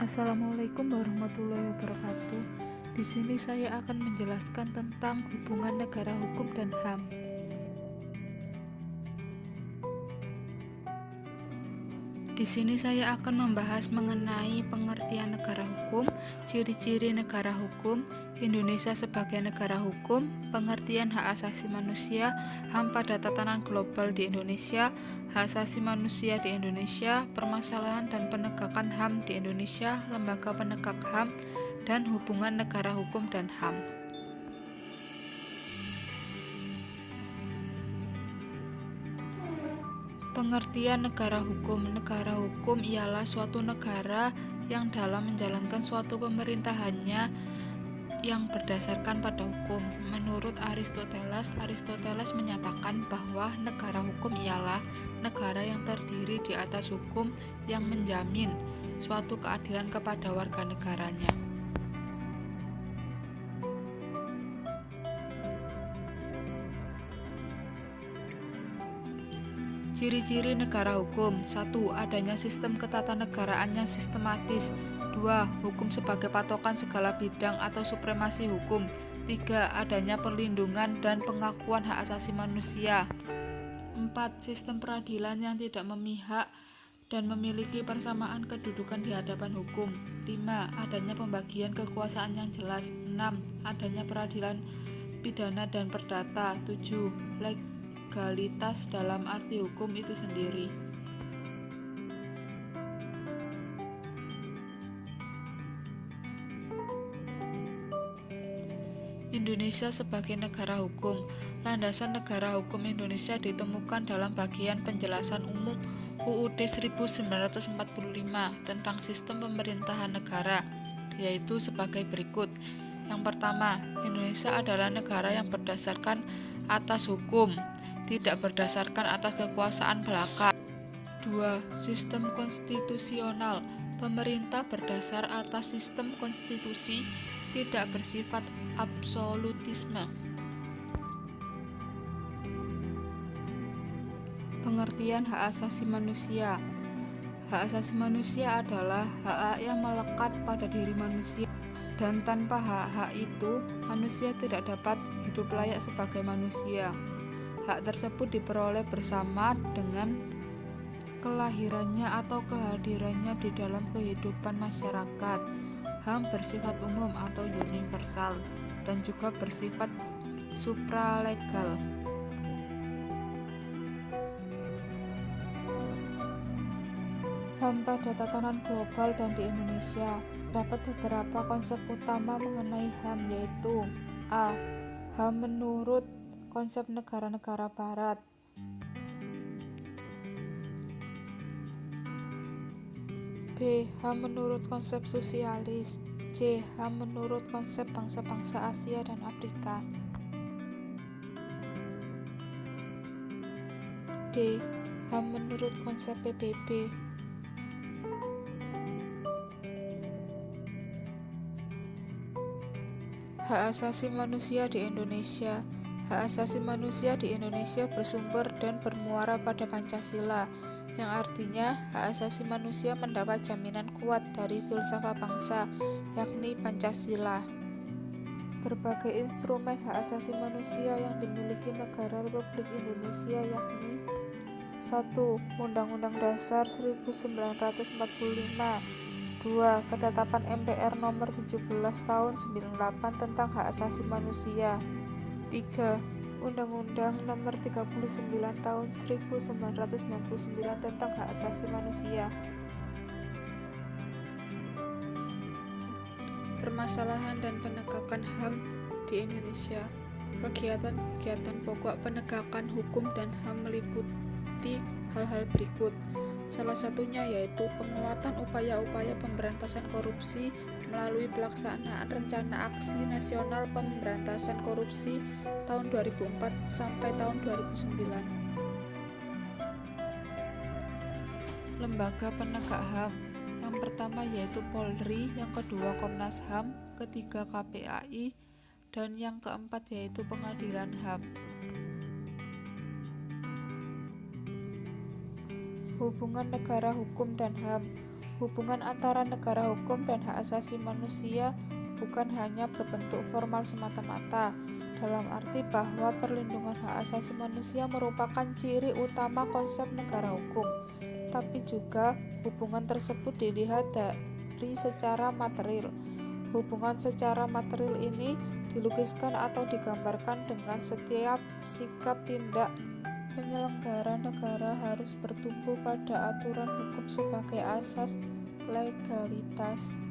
Assalamualaikum warahmatullahi wabarakatuh. Di sini saya akan menjelaskan tentang hubungan negara hukum dan HAM. Di sini saya akan membahas mengenai pengertian negara hukum, ciri-ciri negara hukum, Indonesia sebagai negara hukum, pengertian hak asasi manusia, HAM pada tatanan global di Indonesia, hak asasi manusia di Indonesia, permasalahan dan penegakan HAM di Indonesia, lembaga penegak HAM, dan hubungan negara hukum dan HAM. Pengertian negara hukum. Negara hukum ialah suatu negara yang dalam menjalankan suatu pemerintahannya yang berdasarkan pada hukum. Menurut Aristoteles menyatakan bahwa negara hukum ialah negara yang terdiri di atas hukum yang menjamin suatu keadilan kepada warga negaranya. Ciri-ciri negara hukum. 1. Adanya sistem ketatanegaraan yang sistematis. 2. Hukum sebagai patokan segala bidang atau supremasi hukum. 3. Adanya perlindungan dan pengakuan hak asasi manusia. 4. Sistem peradilan yang tidak memihak dan memiliki persamaan kedudukan di hadapan hukum. 5. Adanya pembagian kekuasaan yang jelas. 6. Adanya peradilan pidana dan perdata. 7. Legalitas dalam arti hukum itu sendiri. Indonesia sebagai negara hukum. Landasan negara hukum Indonesia ditemukan dalam bagian penjelasan umum UUD 1945 tentang sistem pemerintahan negara, yaitu sebagai berikut. Yang pertama, Indonesia adalah negara yang berdasarkan atas hukum, tidak berdasarkan atas kekuasaan belaka. 2. Sistem konstitusional. Pemerintah berdasar atas sistem konstitusi, tidak bersifat absolutisme. Pengertian hak asasi manusia. Hak asasi manusia adalah hak yang melekat pada diri manusia, dan tanpa hak-hak itu, manusia tidak dapat hidup layak sebagai manusia. Hak tersebut diperoleh bersama dengan kelahirannya atau kehadirannya di dalam kehidupan masyarakat. HAM bersifat umum atau universal dan juga bersifat supralegal. HAM pada tatanan global dan di Indonesia. Dapat beberapa konsep utama mengenai HAM, yaitu A. HAM menurut konsep negara-negara barat. B. HAM menurut konsep sosialis. C. HAM menurut konsep bangsa-bangsa Asia dan Afrika. D. HAM menurut konsep PBB. Hak asasi manusia di Indonesia. Hak asasi manusia di Indonesia bersumber dan bermuara pada Pancasila, yang artinya hak asasi manusia mendapat jaminan kuat dari filsafat bangsa, yakni Pancasila. Berbagai instrumen hak asasi manusia yang dimiliki negara Republik Indonesia yakni 1. Undang-Undang Dasar 1945. 2. Ketetapan MPR nomor 17 tahun 98 tentang hak asasi manusia. 3. Undang-Undang nomor 39 tahun 1999 tentang hak asasi manusia. Permasalahan dan penegakan HAM di Indonesia. Kegiatan-kegiatan pokok penegakan hukum dan HAM meliputi hal-hal berikut. Salah satunya yaitu penguatan upaya-upaya pemberantasan korupsi melalui pelaksanaan Rencana Aksi Nasional Pemberantasan Korupsi tahun 2004 sampai tahun 2009. Lembaga penegak HAM. Yang pertama yaitu Polri, yang kedua Komnas HAM, ketiga KPAI, dan yang keempat yaitu Pengadilan HAM. Hubungan negara hukum dan HAM. Hubungan antara negara hukum dan hak asasi manusia bukan hanya berbentuk formal semata-mata, dalam arti bahwa perlindungan hak asasi manusia merupakan ciri utama konsep negara hukum, tapi juga hubungan tersebut dilihat dari secara material. Hubungan secara material ini dilukiskan atau digambarkan dengan setiap sikap tindak penyelenggara negara harus bertumpu pada aturan hukum sebagai asas legalitas.